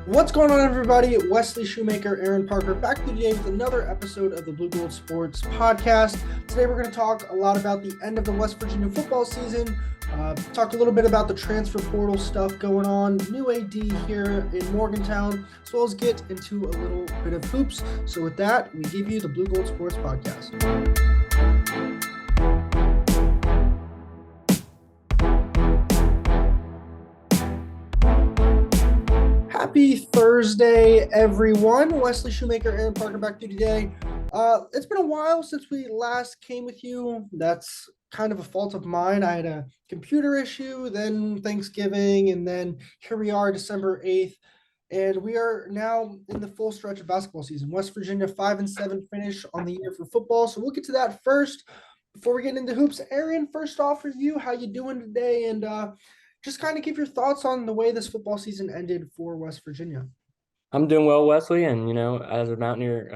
What's going on, everybody? Wesley, Shoemaker, Aaron Parker back to you today with another episode of the Blue Gold Sports podcast. Today, we're going to talk a lot about the end of the West Virginia football season, talk a little bit about the transfer portal stuff going on, new AD here in Morgantown, as well as get into a little bit of hoops. So, with that, we give you the Blue Gold Sports podcast. Happy Thursday, everyone. Wesley Shoemaker, Aaron Parker back to you today. It's been a while since we last came with you. That's kind of a fault of mine. I had a computer issue, then Thanksgiving, and then here we are, December 8th. And we are now in the full stretch of basketball season. West Virginia 5-7 finish on the year for football. So we'll get to that first before we get into hoops. Aaron, first off for you, how you doing today? And just kind of give your thoughts on the way this football season ended for West Virginia. I'm doing well, Wesley, and as a Mountaineer,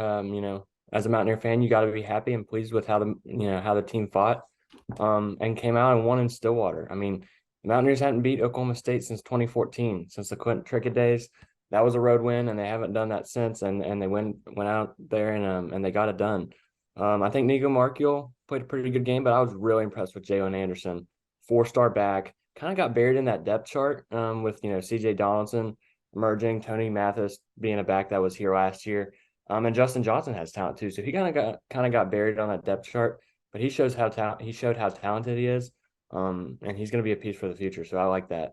as a Mountaineer fan, you got to be happy and pleased with how the team fought, and came out and won in Stillwater. I mean, the Mountaineers hadn't beat Oklahoma State since 2014, since the Quentin Trickett days. That was a road win, and they haven't done that since. And they went out there and they got it done. I think Nico Markiel played a pretty good game, but I was really impressed with Jalen Anderson, 4-star back. Kind of got buried in that depth chart with C.J. Donaldson emerging, Tony Mathis being a back that was here last year, and Justin Johnson has talent too. So he kind of got buried on that depth chart, but he showed how talented he is, and he's going to be a piece for the future. So I like that.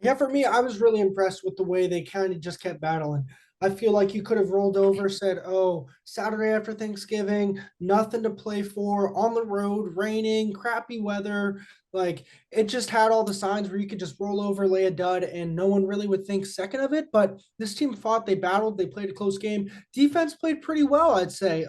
Yeah, for me, I was really impressed with the way they kind of just kept battling. I feel like you could have rolled over, said, oh, Saturday after Thanksgiving, nothing to play for, on the road, raining, crappy weather. Like, it just had all the signs where you could just roll over, lay a dud, and no one really would think second of it. But this team fought, they battled, they played a close game. Defense played pretty well, I'd say.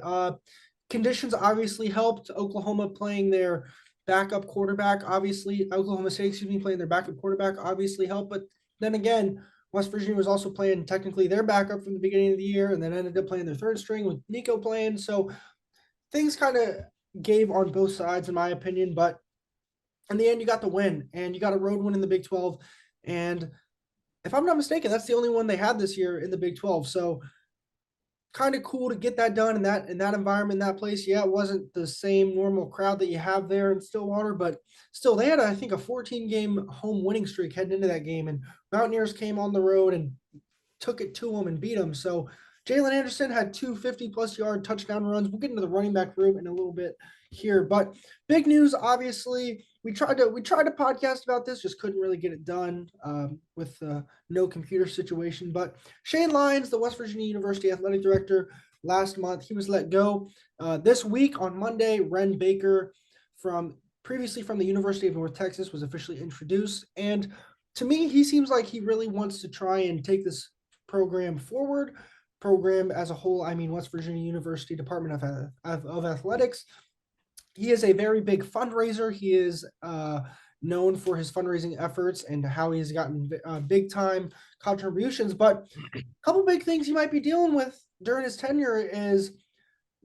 Conditions obviously helped. Oklahoma playing their backup quarterback, obviously, Oklahoma State, excuse me, playing their backup quarterback obviously helped. But then again, West Virginia was also playing technically their backup from the beginning of the year and then ended up playing their third string with Nico playing. So things kind of gave on both sides, in my opinion. But in the end, you got the win and you got a road win in the Big 12. And if I'm not mistaken, that's the only one they had this year in the Big 12. So kind of cool to get that done in that environment, in that place. Yeah, it wasn't the same normal crowd that you have there in Stillwater, but still, they had I think a 14-game home winning streak heading into that game, and Mountaineers came on the road and took it to them and beat them. So Jalen Anderson had two 50-plus yard touchdown runs. We'll get into the running back room in a little bit here, but big news, obviously. We tried to podcast about this, just couldn't really get it done with no computer situation. But Shane Lyons, the West Virginia University athletic director, last month he was let go. This week on Monday, Ren Baker, previously from the University of North Texas, was officially introduced. And to me, he seems like he really wants to try and take this program forward. Program as a whole, I mean West Virginia University Department of Athletics. He is a very big fundraiser. He is known for his fundraising efforts and how he's gotten big time contributions. But a couple big things he might be dealing with during his tenure is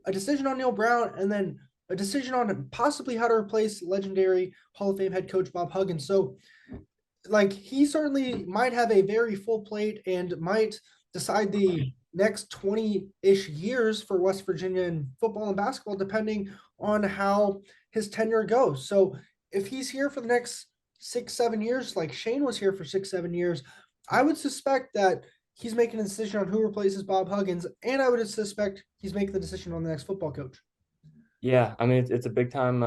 a decision on Neal Brown and then a decision on possibly how to replace legendary Hall of Fame head coach Bob Huggins. So, like, he certainly might have a very full plate and might decide the next 20-ish years for West Virginia in football and basketball, depending on how his tenure goes. So if he's here for the next 6-7 years, like Shane was here for 6-7 years, I would suspect that he's making a decision on who replaces Bob Huggins, and I would suspect he's making the decision on the next football coach. Yeah, I mean it's a big time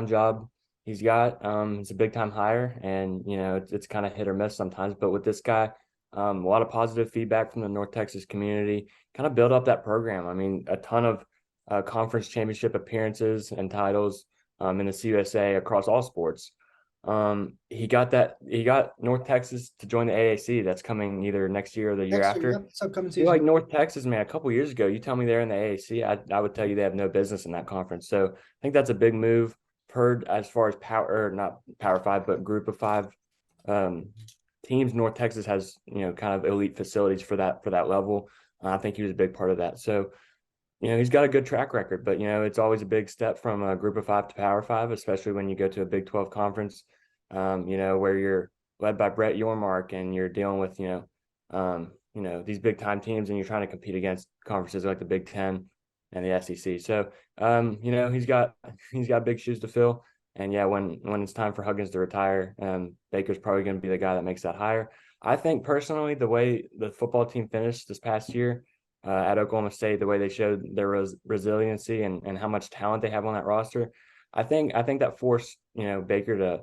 job he's got. It's a big time hire, and it's kind of hit or miss sometimes. But with this guy, a lot of positive feedback from the North Texas community, kind of build up that program. I mean, a ton of conference championship appearances and titles in the CUSA across all sports. He got North Texas to join the AAC. That's coming either next year or the year after. Yep, it's upcoming You're season. like North Texas, man, a couple years ago, you tell me they're in the AAC, I would tell you they have no business in that conference. So I think that's a big move. Heard as far as not Power Five, but Group of Five teams. North Texas has kind of elite facilities for that level. I think he was a big part of that. So he's got a good track record, but it's always a big step from a Group of Five to Power Five, especially when you go to a Big 12 conference. Where you're led by Brett Yormark and you're dealing with these big time teams, and you're trying to compete against conferences like the Big Ten and the SEC. So, he's got big shoes to fill. And yeah, when it's time for Huggins to retire, Baker's probably going to be the guy that makes that hire. I think personally, the way the football team finished this past year at Oklahoma State, the way they showed their resiliency and how much talent they have on that roster, I think that forced Baker to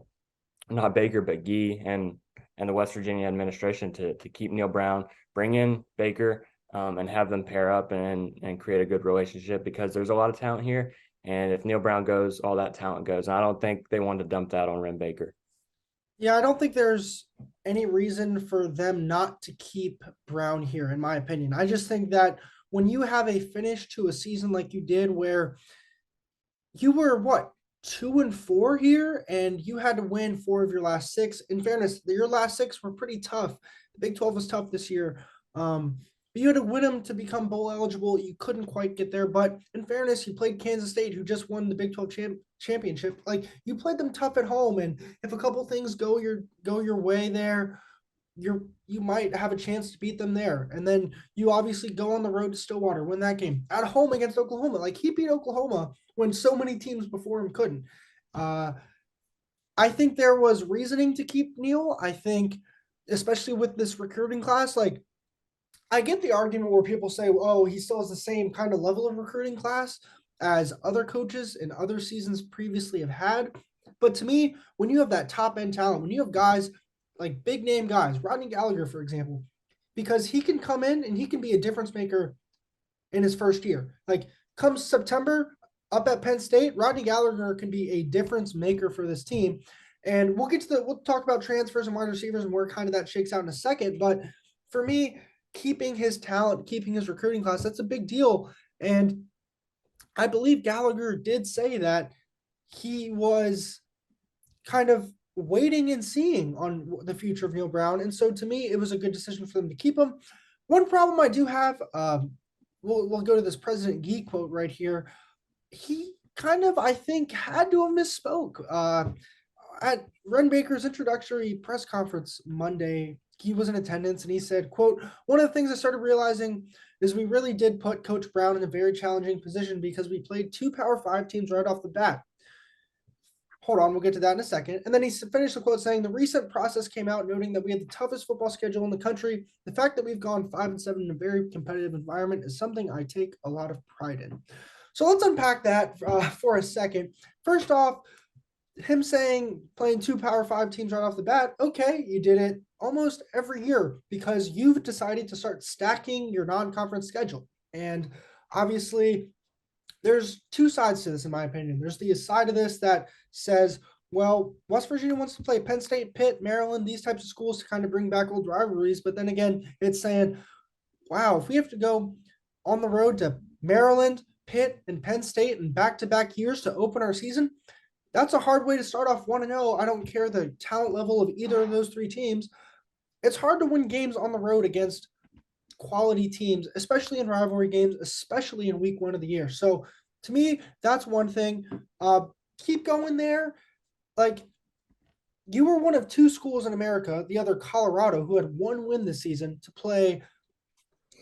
not Baker but Gee and the West Virginia administration to keep Neal Brown, bring in Baker, and have them pair up and create a good relationship, because there's a lot of talent here. And if Neal Brown goes, all that talent goes. And I don't think they wanted to dump that on Ren Baker. Yeah, I don't think there's any reason for them not to keep Brown here, in my opinion. I just think that when you have a finish to a season like you did, where you were what, 2-4 here, and you had to win 4 of your last 6. In fairness, your last 6 were pretty tough. The Big 12 was tough this year. But you had to win them to become bowl eligible. You couldn't quite get there. But in fairness, you played Kansas State, who just won the Big 12 championship. Like, you played them tough at home, and if a couple things go your way there, you might have a chance to beat them there. And then you obviously go on the road to Stillwater, win that game at home against Oklahoma. Like, he beat Oklahoma when so many teams before him couldn't. Uh, I think there was reasoning to keep Neal. I think, especially with this recruiting class, like, I get the argument where people say, oh, he still has the same kind of level of recruiting class as other coaches in other seasons previously have had. But to me, when you have that top end talent, when you have guys like big name guys, Rodney Gallagher, for example, because he can come in and he can be a difference maker in his first year. Like, comes September up at Penn State, Rodney Gallagher can be a difference maker for this team. And we'll talk about transfers and wide receivers and where kind of that shakes out in a second. But for me, keeping his talent, keeping his recruiting class, that's a big deal. And I believe Gallagher did say that he was kind of waiting and seeing on the future of Neal Brown. And so to me, it was a good decision for them to keep him. One problem I do have, we'll go to this President Gee quote right here. He kind of, I think, had to have misspoke. At Ren Baker's introductory press conference Monday, he was in attendance and he said, quote, one of the things I started realizing is we really did put Coach Brown in a very challenging position because we played 2 Power 5 teams right off the bat. Hold on, we'll get to that in a second. And then he finished the quote saying, the recent process came out noting that we had the toughest football schedule in the country. The fact that we've gone 5-7 in a very competitive environment is something I take a lot of pride in. So let's unpack that for a second. First off, him saying playing 2 Power 5 teams right off the bat, okay, you did it almost every year because you've decided to start stacking your non-conference schedule. And obviously, there's 2 sides to this, in my opinion. There's the side of this that says, well, West Virginia wants to play Penn State, Pitt, Maryland, these types of schools to kind of bring back old rivalries. But then again, it's saying, wow, if we have to go on the road to Maryland, Pitt, and Penn State in back-to-back years to open our season, that's a hard way to start off 1-0. I don't care the talent level of either of those 3 teams. It's hard to win games on the road against quality teams, especially in rivalry games, especially in week 1 of the year. So to me, that's one thing. Keep going there. Like, you were one of 2 schools in America, the other Colorado, who had 1 win this season to play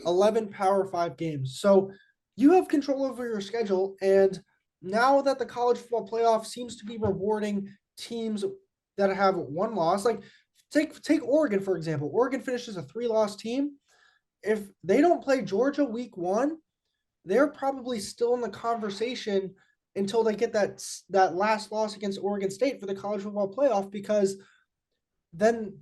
11 Power 5 games. So you have control over your schedule. And now that the college football playoff seems to be rewarding teams that have 1 loss, like take Oregon, for example. Oregon finishes a 3-loss team. If they don't play Georgia week 1, they're probably still in the conversation until they get that last loss against Oregon State for the college football playoff, because then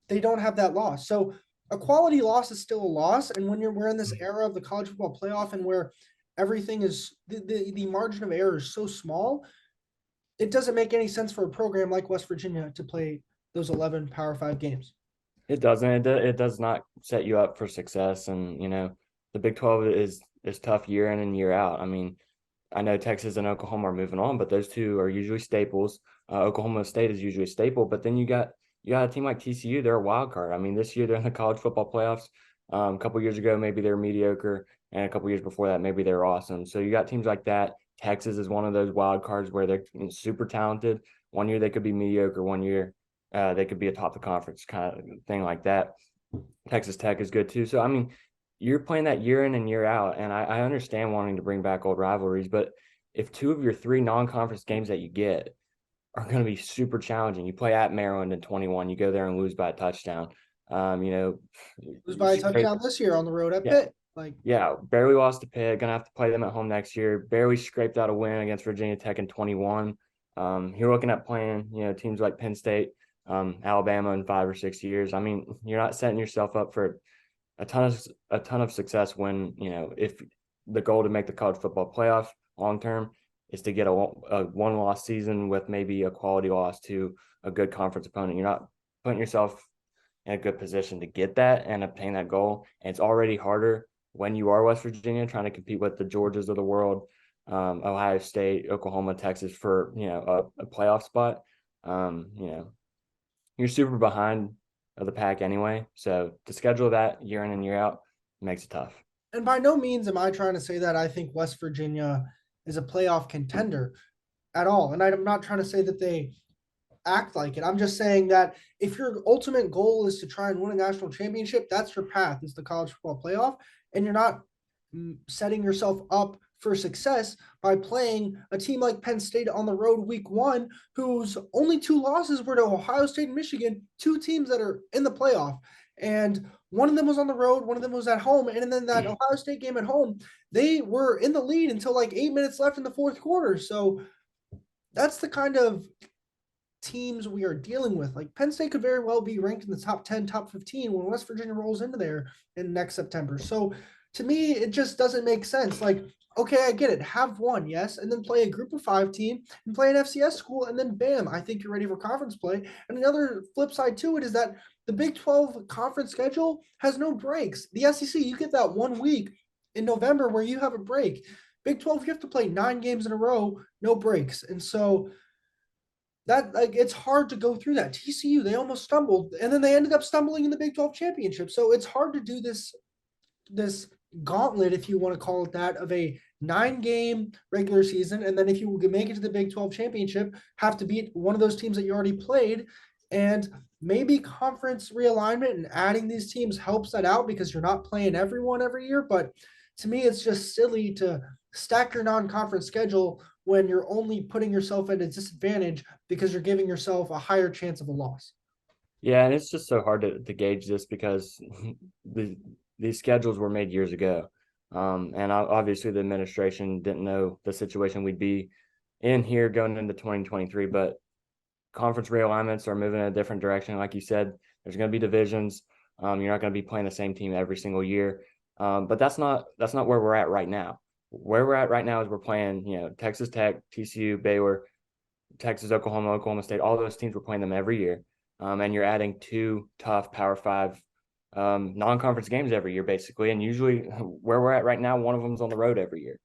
they don't have that loss. So a quality loss is still a loss. And when we're in this era of the college football playoff and where everything is the margin of error is so small, it doesn't make any sense for a program like West Virginia to play those 11 Power 5 games. It doesn't. It does not set you up for success. And the Big 12 is tough year in and year out. I mean, I know Texas and Oklahoma are moving on, but those 2 are usually staples. Oklahoma State is usually a staple, but then you got a team like TCU. They're a wild card. I mean, this year they're in the college football playoffs. A couple years ago, maybe they're mediocre, and a couple years before that, maybe they're awesome. So you got teams like that. Texas is one of those wild cards where they're super talented. One year they could be mediocre. One year they could be atop the conference, kind of thing like that. Texas Tech is good too. So I mean, you're playing that year in and year out, and I understand wanting to bring back old rivalries, but if two of your three non-conference games that you get are going to be super challenging, you play at Maryland in 21, you go there and lose by a touchdown. You know, Lose by a touchdown this year on the road at yeah, Pitt. Like, yeah, barely lost to Pitt. Gonna have to play them at home next year. Barely scraped out a win against Virginia Tech in 21. You're looking at playing, teams like Penn State, Alabama in 5 or 6 years. I mean, you're not setting yourself up for a ton of success when if the goal to make the college football playoff long term is to get a one loss season with maybe a quality loss to a good conference opponent. You're not putting yourself in a good position to get that and obtain that goal. And it's already harder when you are West Virginia trying to compete with the Georgias of the world, Ohio State, Oklahoma, Texas for a playoff spot. Um, you know, you're super behind of the pack anyway. So to schedule that year in and year out makes it tough. and by no means am I trying to say that I think West Virginia is a playoff contender at all. And I'm not trying to say that they act like it. I'm just saying that if your ultimate goal is to try and win a national championship, that's your path, is the college football playoff. And you're not setting yourself up for success by playing a team like Penn State on the road week one, whose only two losses were to Ohio State and Michigan, two teams that are in the playoff. And one of them was on the road, one of them was at home. And then that Ohio State game at home, they were in the lead until like 8 minutes left in the fourth quarter. So that's the kind of teams we are dealing with. Like Penn State could very well be ranked in the top 10, top 15 when West Virginia rolls into there in next September. So to me, it just doesn't make sense. Like, okay, I get it. Have one, yes, and then play a group of five team and play an FCS school, and then bam, I think you're ready for conference play. And another flip side to it is that the Big 12 conference schedule has no breaks. The SEC, you get that 1 week in November where you have a break. Big 12, you have to play 9 games in a row, no breaks. And so that, like, it's hard to go through that. TCU, they almost stumbled, and then they ended up stumbling in the Big 12 championship. So it's hard to do this gauntlet, if you want to call it that, of a 9 game regular season, and then if you make it to the Big 12 championship, have to beat one of those teams that you already played. And maybe conference realignment and adding these teams helps that out because you're not playing everyone every year. But to me, it's just silly to stack your non-conference schedule when you're only putting yourself at a disadvantage because you're giving yourself a higher chance of a loss. Yeah, and it's just so hard to gauge this because these schedules were made years ago. And obviously the administration didn't know the situation we'd be in here going into 2023, but conference realignments are moving in a different direction. Like you said, there's going to be divisions. You're not going to be playing the same team every single year. But that's not where we're at right now. Where we're at right now is we're playing, Texas Tech, TCU, Baylor, Texas, Oklahoma, Oklahoma State, all those teams, we're playing them every year. And you're adding two tough Power Five non-conference games every year, basically. And usually where we're at right now, one of them's on the road every year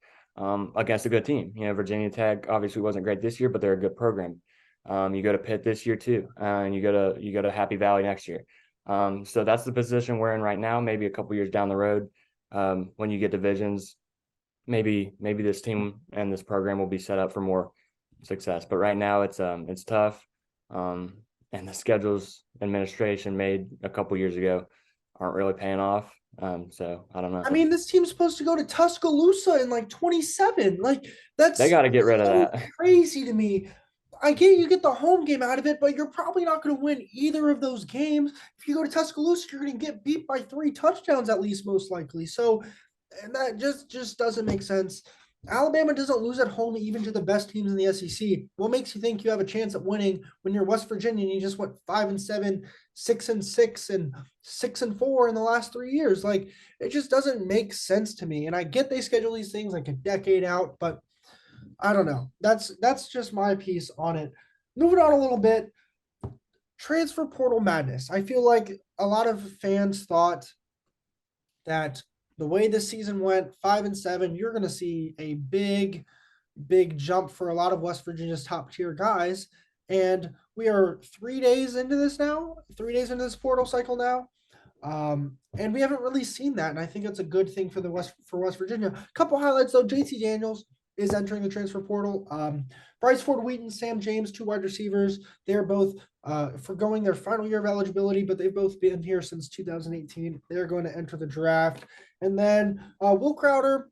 against a good team. Virginia Tech obviously wasn't great this year, but they're a good program. You go to Pitt this year too, and you go to Happy Valley next year. So that's the position we're in right now. Maybe a couple years down the road, when you get divisions, maybe this team and this program will be set up for more success. But right now it's tough. And the schedules administration made a couple years ago aren't really paying off. So I don't know. I mean, this team's supposed to go to Tuscaloosa in like 27. Like, They that's got to get rid of so that. crazy to me. I get you get the home game out of it, but you're probably not going to win either of those games. If you go to Tuscaloosa, you're going to get beat by 3 touchdowns at least, most likely. So, and that just doesn't make sense. Alabama doesn't lose at home even to the best teams in the SEC. What makes you think you have a chance at winning when you're West Virginia and you just went 5-7, 6-6, and 6-4 in the last 3 years? Like, it just doesn't make sense to me. And I get they schedule these things like a decade out, but I don't know. That's just my piece on it. Moving on a little bit, transfer portal madness. I feel like a lot of fans thought that the way this season went, 5-7, you're going to see a big jump for a lot of West Virginia's top tier guys. And we are 3 days into this now, 3 days into this portal cycle now. And we haven't really seen that. And I think that's a good thing for West Virginia. A couple highlights though, JT Daniels, is entering the transfer portal. Bryce Ford Wheaton, Sam James, two wide receivers. They're both forgoing their final year of eligibility, but they've both been here since 2018. They're going to enter the draft. And then Will Crowder,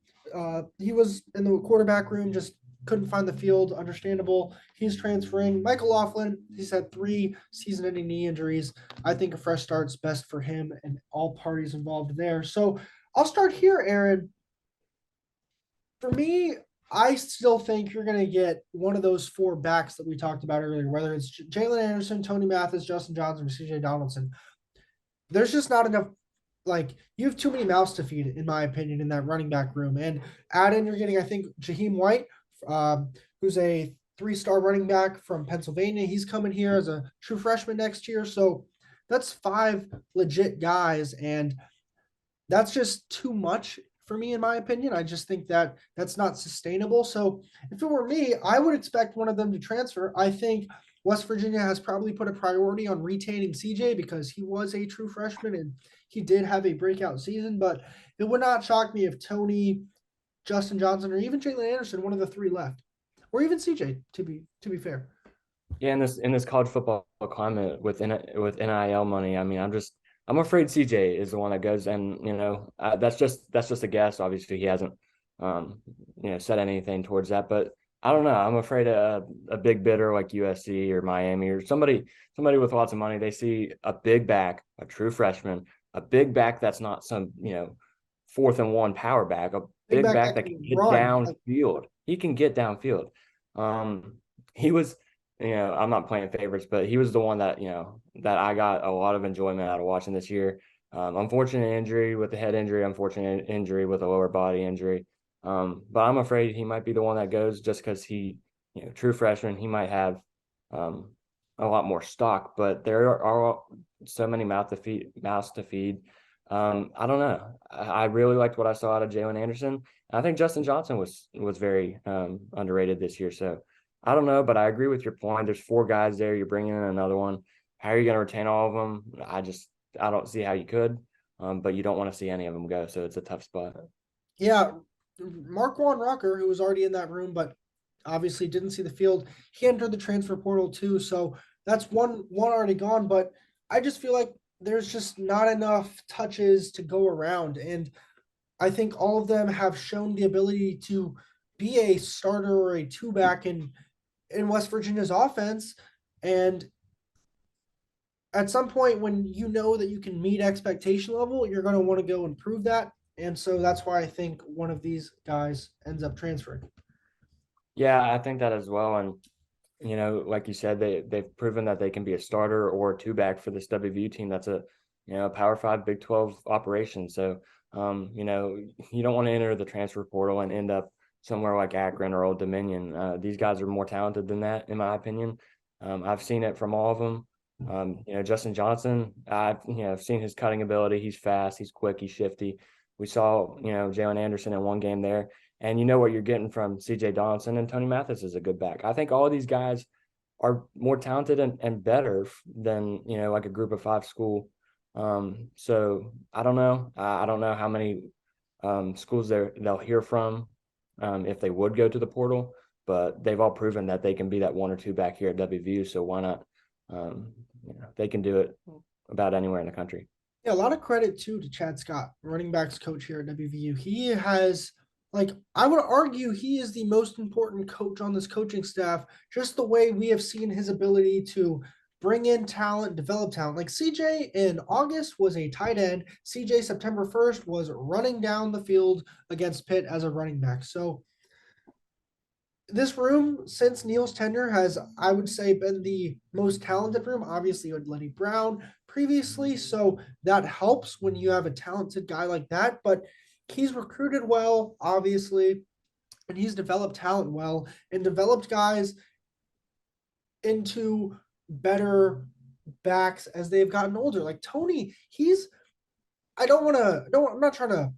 he was in the quarterback room, just couldn't find the field. Understandable. He's transferring. Michael Laughlin, he's had 3 season-ending knee injuries. I think a fresh start's best for him and all parties involved there. So I'll start here, Aaron. For me, I still think you're going to get one of those 4 backs that we talked about earlier, whether it's Jalen Anderson, Tony Mathis, Justin Johnson, or CJ Donaldson. There's just not enough. Like, you have too many mouths to feed, in my opinion, in that running back room. And add in, you're getting, I think, Jaheim White, who's a 3-star running back from Pennsylvania. He's coming here as a true freshman next year. So that's 5 legit guys. And that's just too much for me, in my opinion. I just think that that's not sustainable. So if it were me, I would expect one of them to transfer. I think West Virginia has probably put a priority on retaining CJ because he was a true freshman and he did have a breakout season. But it would not shock me if Tony, Justin Johnson, or even Jalen Anderson, one of the 3 left, or even CJ. To be fair. Yeah, in this college football climate with NIL money, I mean, I'm afraid CJ is the one that goes, and that's just a guess. Obviously, he hasn't said anything towards that, but I don't know. I'm afraid a big bidder like USC or Miami or somebody with lots of money, they see a big back, a true freshman, a big back that's not some 4th and 1 power back, a Big big back back that that can can get run. downfield. He can get downfield. He was, I'm not playing favorites, but he was the one that that I got a lot of enjoyment out of watching this year. Unfortunate injury with the head injury, unfortunate injury with a lower body injury. But I'm afraid he might be the one that goes just because he, true freshman, he might have a lot more stock, but there are so many mouths to feed. I don't know. I really liked what I saw out of Jalen Anderson. I think Justin Johnson was very underrated this year. So I don't know, but I agree with your point. There's 4 guys there. You're bringing in another one. How are you going to retain all of them? I don't see how you could, but you don't want to see any of them go. So it's a tough spot. Yeah, Marquand Rocker, who was already in that room, but obviously didn't see the field, he entered the transfer portal too. So that's one already gone. But I just feel like there's just not enough touches to go around. And I think all of them have shown the ability to be a starter or a 2-back in West Virginia's offense. And at some point when you know that you can meet expectation level, you're going to want to go and prove that. And so that's why I think one of these guys ends up transferring. Yeah, I think that as well. And like you said, they've proven that they can be a starter or a 2-back for this WVU team. That's a Power 5 Big 12 operation. So you don't want to enter the transfer portal and end up somewhere like Akron or Old Dominion. These guys are more talented than that, in my opinion. I've seen it from all of them. Justin Johnson, I've seen his cutting ability. He's fast, he's quick, he's shifty. We saw, Jalen Anderson in one game there. And you know what you're getting from CJ Donaldson, and Tony Mathis is a good back. I think all of these guys are more talented and better than, like a group of 5 school. So I don't know. I don't know how many schools they'll hear from if they would go to the portal, but they've all proven that they can be that 1 or 2 back here at WVU. So why not? They can do it about anywhere in the country. Yeah, a lot of credit too to Chad Scott, running backs coach here at WVU. He has, like, I would argue he is the most important coach on this coaching staff, just the way we have seen his ability to bring in talent, develop talent. Like CJ in August was a tight end. CJ September 1st was running down the field against Pitt as a running back. So this room since Neal's tenure has, I would say, been the most talented room. Obviously, with Lenny Brown previously, so that helps when you have a talented guy like that. But he's recruited well, obviously, and he's developed talent well and developed guys into better backs as they've gotten older. Like Tony, I don't want to. No, I'm not trying to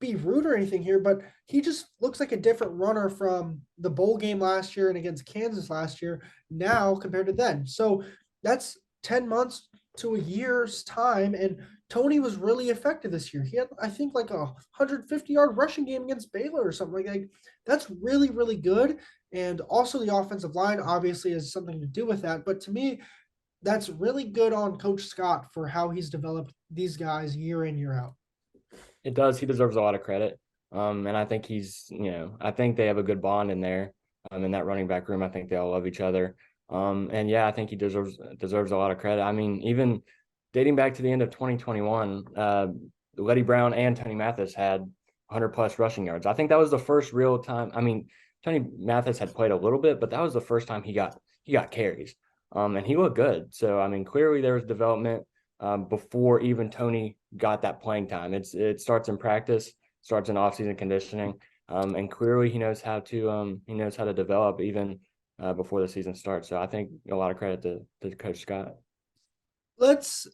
be rude or anything here, but he just looks like a different runner from the bowl game last year and against Kansas last year now compared to then. So that's 10 months, to a year's time. And Tony was really effective this year. He had, I think, like a 150-yard rushing game against Baylor or something like. That's really, really good. And also the offensive line obviously has something to do with that. But to me, that's really good on Coach Scott for how he's developed these guys year in, year out. It does. He deserves a lot of credit. And I think I think they have a good bond in there. In that running back room, I think they all love each other. And yeah, I think he deserves a lot of credit. I mean, even dating back to the end of 2021, Letty Brown and Tony Mathis had 100 plus rushing yards. I think that was the first real time. I mean, Tony Mathis had played a little bit, but that was the first time he got carries. And he looked good. So I mean, clearly there was development before even Tony got that playing time. It starts in practice, starts in offseason conditioning, and clearly he knows how to develop even before the season starts. So I think a lot of credit to Coach Scott. Let's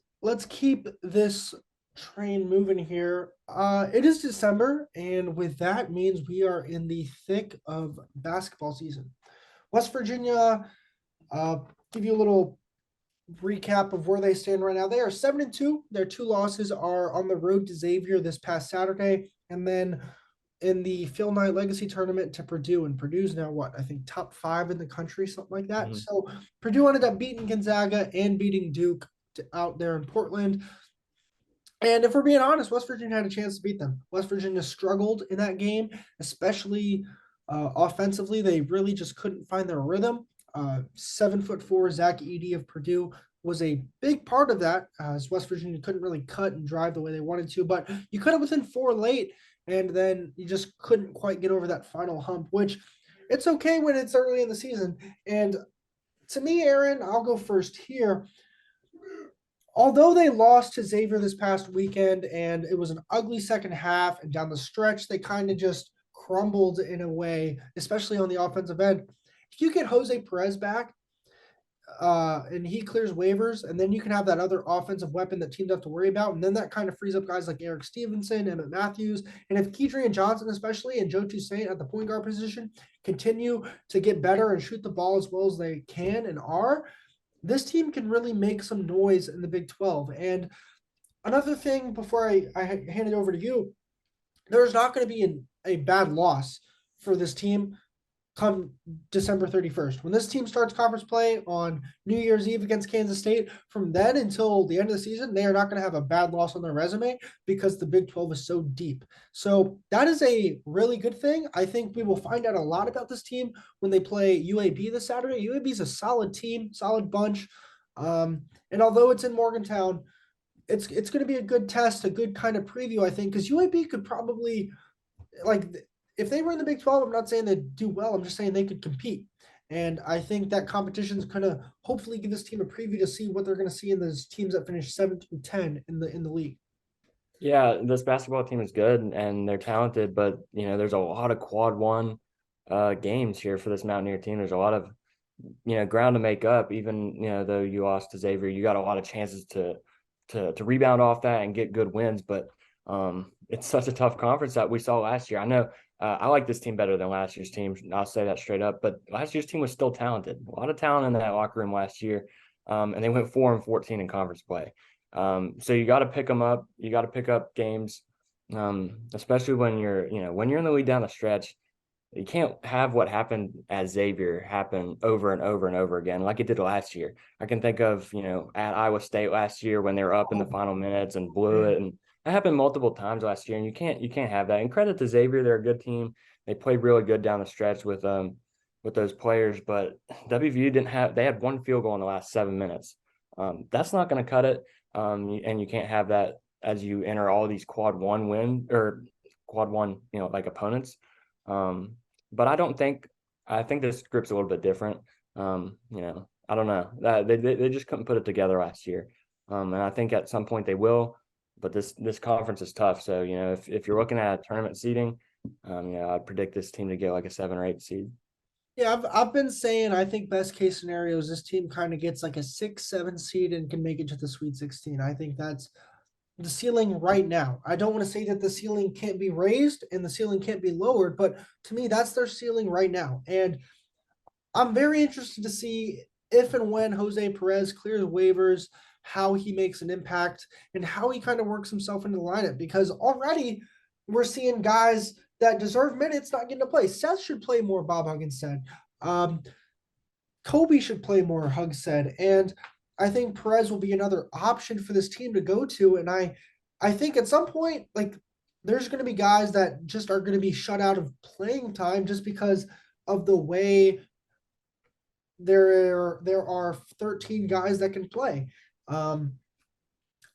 keep this train moving here. It is December, and with that means we are in the thick of basketball season. West Virginia, uh, give you a little recap of where they stand right now. They are 7-2. Their two losses are on the road to Xavier this past Saturday, and then in the Phil Knight Legacy Tournament to Purdue. And Purdue's now what? I think top 5 in the country, something like that. Mm-hmm. So Purdue ended up beating Gonzaga and beating Duke out there in Portland. And if we're being honest, West Virginia had a chance to beat them. West Virginia struggled in that game, especially offensively. They really just couldn't find their rhythm. 7'4" Zach Edey of Purdue was a big part of that, as West Virginia couldn't really cut and drive the way they wanted to. But you cut it within 4 late, and then you just couldn't quite get over that final hump, which it's okay when it's early in the season. And to me, Aaron, I'll go first here. Although they lost to Xavier this past weekend and it was an ugly second half, and down the stretch, they kind of just crumbled in a way, especially on the offensive end. If you get Jose Perez back, and he clears waivers, and then you can have that other offensive weapon that teams have to worry about. And then that kind of frees up guys like Eric Stevenson, Emmett Matthews. And if Kedrian Johnson, especially, and Joe Toussaint at the point guard position continue to get better and shoot the ball as well as they can and are, this team can really make some noise in the Big 12. And another thing before I hand it over to you, there's not going to be a bad loss for this team come December 31st. When this team starts conference play on New Year's Eve against Kansas State, from then until the end of the season, they are not going to have a bad loss on their resume because the Big 12 is so deep. So that is a really good thing. I think we will find out a lot about this team when they play UAB this Saturday. UAB is a solid team, solid bunch. And although it's in Morgantown, it's going to be a good test, a good kind of preview, I think, because UAB could probably, like, if they were in the Big 12, I'm not saying they'd do well. I'm just saying they could compete. And I think that competition is going to hopefully give this team a preview to see what they're going to see in those teams that finish 7-10 in the league. Yeah, this basketball team is good and they're talented, but there's a lot of quad one games here for this Mountaineer team. There's a lot of ground to make up. Even though you lost to Xavier, you got a lot of chances to rebound off that and get good wins. But it's such a tough conference that we saw last year. I know I like this team better than last year's team. I'll say that straight up. But last year's team was still talented. A lot of talent in that locker room last year, and they went 4-14 in conference play. So you got to pick them up. You got to pick up games, especially when you're in the lead down the stretch. You can't have what happened at Xavier happen over and over and over again, like it did last year. I can think of, at Iowa State last year when they were up in the final minutes and blew it. And that happened multiple times last year. And you can't have that. And credit to Xavier, they're a good team. They played really good down the stretch with those players. But WVU they had one field goal in the last 7 minutes. That's not going to cut it. And you can't have that as you enter all these quad one like opponents. But I think this group's a little bit different. I don't know. They just couldn't put it together last year. And I think at some point they will, but this conference is tough. So, if you're looking at tournament seeding, I'd predict this team to get like a 7 or 8 seed. Yeah, I've been saying I think best case scenario is this team kind of gets like a 6-7 seed and can make it to the Sweet 16. I think that's the ceiling right now. I don't want to say that the ceiling can't be raised and the ceiling can't be lowered, but to me, that's their ceiling right now. And I'm very interested to see if and when Jose Perez clears waivers, how he makes an impact and how he kind of works himself into the lineup, because already we're seeing guys that deserve minutes not getting to play. Seth should play more, Bob Huggins said. Um, Kobe should play more, Hug said. And I think Perez will be another option for this team to go to. And I think at some point, like, there's going to be guys that just are going to be shut out of playing time just because of the way there are 13 guys that can play. Um,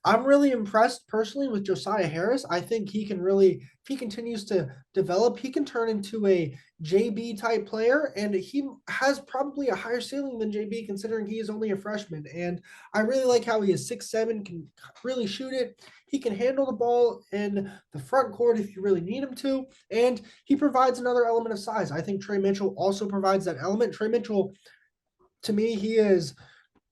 I'm really impressed personally with Josiah Harris. I think he can really, if he continues to develop, he can turn into a JB type player, and he has probably a higher ceiling than JB considering he is only a freshman. And I really like how he is 6'7", can really shoot it. He can handle the ball in the front court if you really need him to, and he provides another element of size. I think Trey Mitchell also provides that element. Trey Mitchell, to me, he is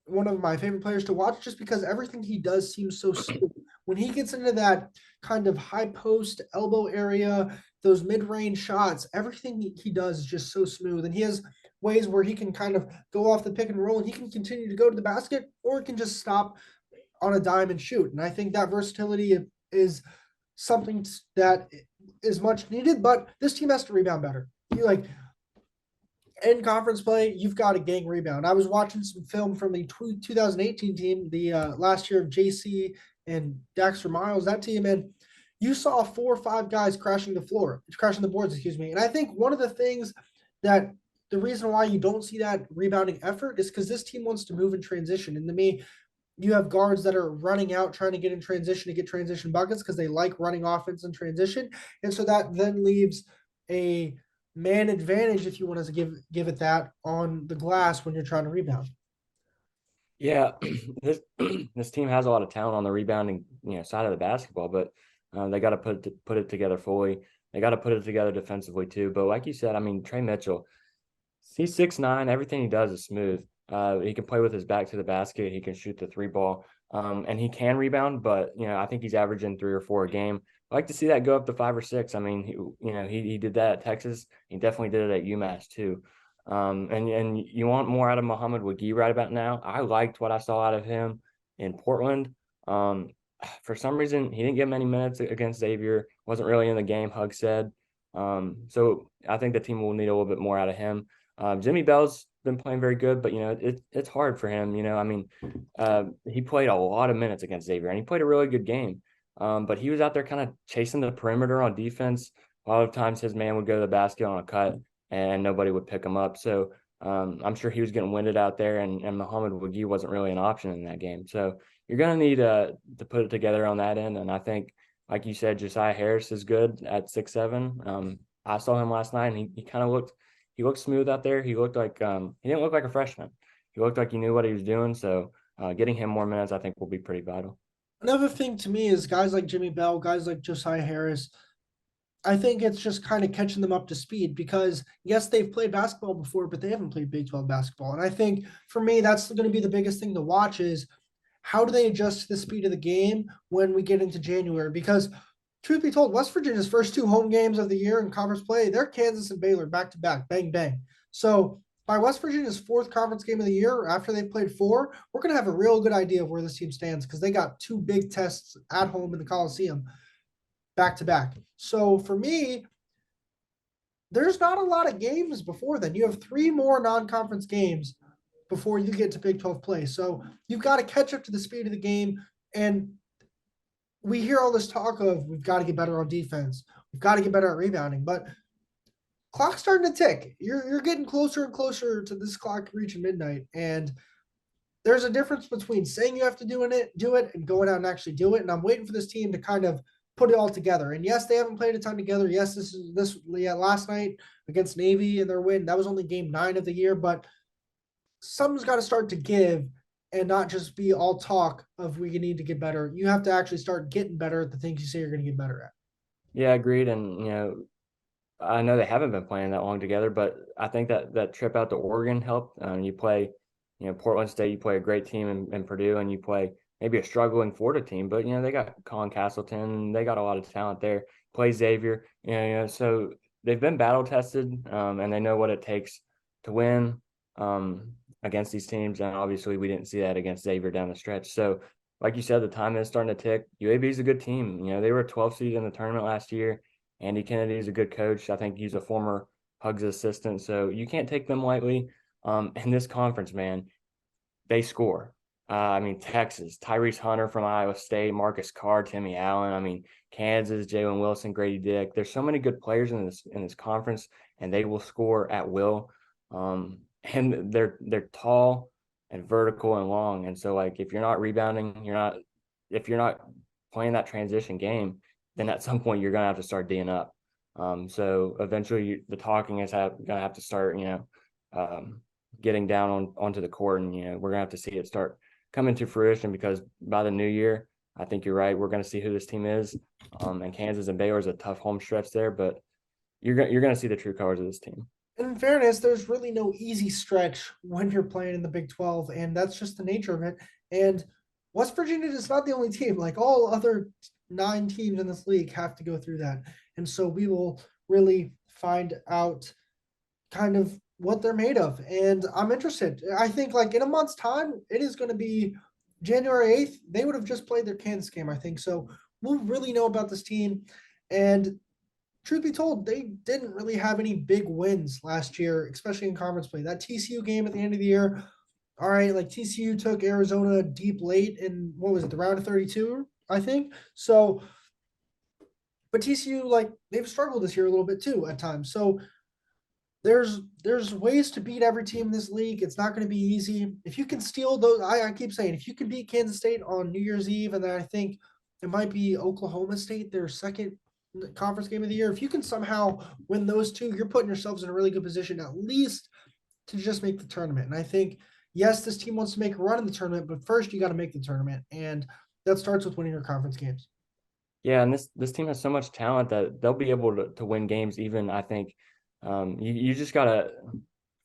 one of my favorite players to watch just because everything he does seems so smooth. When he gets into that kind of high post elbow area, those mid-range shots, everything he does is just so smooth. And he has ways where he can kind of go off the pick and roll and he can continue to go to the basket or it can just stop on a dime and shoot. And I think that versatility is something that is much needed, but this team has to rebound better. You like in conference play, you've got a gang rebound. I was watching some film from the 2018 team, the last year of JC and Daxter Miles, that team, and you saw 4 or 5 guys crashing the boards, excuse me. And I think one of the things that the reason why you don't see that rebounding effort is because this team wants to move in transition. And to me, you have guards that are running out trying to get in transition to get transition buckets because they like running offense in transition. And so that then leaves a man advantage, if you want to give it that, on the glass when you're trying to rebound. Yeah, this this team has a lot of talent on the rebounding, side of the basketball, but they got to put it together fully. They got to put it together defensively too. But like you said, I mean, Trey Mitchell, he's 6'9". Everything he does is smooth. He can play with his back to the basket. He can shoot the three ball, and he can rebound. But I think he's averaging 3 or 4 a game. I like to see that go up to 5 or 6. I mean, he did that at Texas. He definitely did it at UMass too. And you want more out of Muhammad Wagi right about now. I liked what I saw out of him in Portland. For some reason, he didn't get many minutes against Xavier. Wasn't really in the game, Hug said. So I think the team will need a little bit more out of him. Jimmy Bell's been playing very good, but it's hard for him. I mean, he played a lot of minutes against Xavier, and he played a really good game. But he was out there kind of chasing the perimeter on defense. A lot of times, his man would go to the basket on a cut, and nobody would pick him up. So I'm sure he was getting winded out there, and Muhammad Wagi wasn't really an option in that game. So you're going to need to put it together on that end. And I think, like you said, Josiah Harris is good at 6'7". I saw him last night, and he kind of looked smooth out there. He looked like he didn't look like a freshman. He looked like he knew what he was doing. So getting him more minutes, I think, will be pretty vital. Another thing to me is guys like Jimmy Bell, guys like Josiah Harris. I think it's just kind of catching them up to speed because yes, they've played basketball before, but they haven't played Big 12 basketball. And I think for me, that's going to be the biggest thing to watch is how do they adjust to the speed of the game when we get into January? Because truth be told, West Virginia's first 2 home games of the year in conference play, they're Kansas and Baylor back to back, bang, bang. So by West Virginia's 4th conference game of the year, after they've played 4, we're going to have a real good idea of where this team stands because they got 2 big tests at home in the Coliseum back to back. So for me, there's not a lot of games before then. You have 3 more non-conference games before you get to Big 12 play. So you've got to catch up to the speed of the game. And we hear all this talk of we've got to get better on defense. We've got to get better at rebounding. But clock's starting to tick. You're getting closer and closer to this clock reaching midnight. And there's a difference between saying you have to do it and going out and actually do it. And I'm waiting for this team to kind of put it all together. And yes, they haven't played a ton together. Yes, last night against Navy and their win. That was only game 9 of the year, but something's got to start to give and not just be all talk of we need to get better. You have to actually start getting better at the things you say you're going to get better at. Yeah, agreed. And I know they haven't been playing that long together, but I think that trip out to Oregon helped. You play, Portland State, you play a great team in Purdue, and you play maybe a struggling Florida team, but they got Colin Castleton, they got a lot of talent there. Play Xavier, so they've been battle tested, and they know what it takes to win. against these teams, and obviously we didn't see that against Xavier down the stretch. So, like you said, the time is starting to tick. UAB is a good team. They were a 12 seed in the tournament last year. Andy Kennedy is a good coach. I think he's a former Hugs assistant, so you can't take them lightly. In this conference, man, they score. Texas, Tyrese Hunter from Iowa State, Marcus Carr, Timmy Allen. Kansas, Jalen Wilson, Grady Dick. There's so many good players in this conference, and they will score at will. And they're tall and vertical and long. And so, like, if you're not rebounding, if you're not playing that transition game, then at some point you're gonna have to start D'ing up. So eventually the talking is gonna have to start, getting down onto the court, and we're gonna have to see it start coming to fruition, because by the new year, I think you're right. We're gonna see who this team is. And Kansas and Baylor is a tough home stretch there, but you're gonna see the true colors of this team. And in fairness, there's really no easy stretch when you're playing in the Big 12, and that's just the nature of it. And West Virginia is not the only team. Like, all other 9 teams in this league have to go through that. And so we will really find out kind of what they're made of. And I'm interested. I think, like, in a month's time, it is going to be January 8th. They would have just played their Kansas game, I think. So we'll really know about this team. And truth be told, they didn't really have any big wins last year, especially in conference play. That TCU game at the end of the year, all right, like, TCU took Arizona deep late in, what was it, the round of 32, I think. So, but TCU, like, they've struggled this year a little bit too at times. So there's ways to beat every team in this league. It's not going to be easy. If you can steal those, I keep saying, if you can beat Kansas State on New Year's Eve, and then I think it might be Oklahoma State, their second conference game of the year. If you can somehow win those two, you're putting yourselves in a really good position, at least to just make the tournament. And I think, yes, this team wants to make a run in the tournament, but first you got to make the tournament. And that starts with winning your conference games. Yeah, and this team has so much talent that they'll be able to win games. Even, I think, you just gotta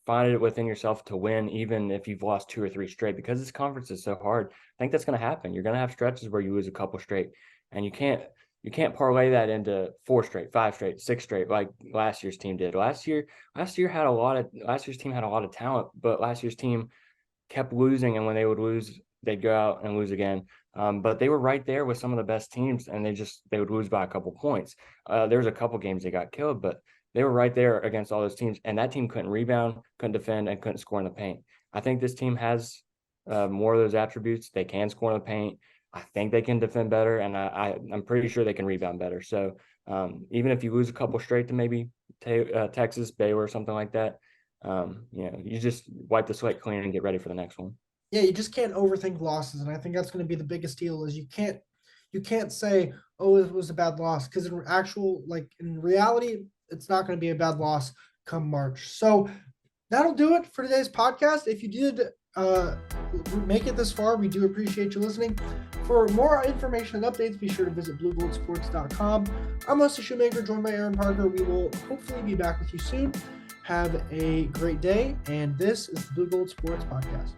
find it within yourself to win, even if you've lost 2 or 3 straight, because this conference is so hard. I think that's gonna happen. You're gonna have stretches where you lose a couple straight, and you can't parlay that into 4 straight, 5 straight, 6 straight, like last year's team did. Last year's team had a lot of talent, but last year's team kept losing, and when they would lose, they'd go out and lose again. But they were right there with some of the best teams, and they would lose by a couple points. There was a couple games they got killed, but they were right there against all those teams, and that team couldn't rebound, couldn't defend, and couldn't score in the paint. I think this team has more of those attributes. They can score in the paint. I think they can defend better, and I'm pretty sure they can rebound better. So even if you lose a couple straight to maybe Texas, Baylor, or something like that, you just wipe the slate clean and get ready for the next one. Yeah, you just can't overthink losses, and I think that's going to be the biggest deal. Is you can't say, oh, it was a bad loss, because in reality, it's not going to be a bad loss come March. So that'll do it for today's podcast. If you did make it this far, we do appreciate you listening. For more information and updates, be sure to visit bluegoldsports.com. I'm Wesley Shoemaker, joined by Aaron Parker. We will hopefully be back with you soon. Have a great day, and this is the Blue Gold Sports Podcast.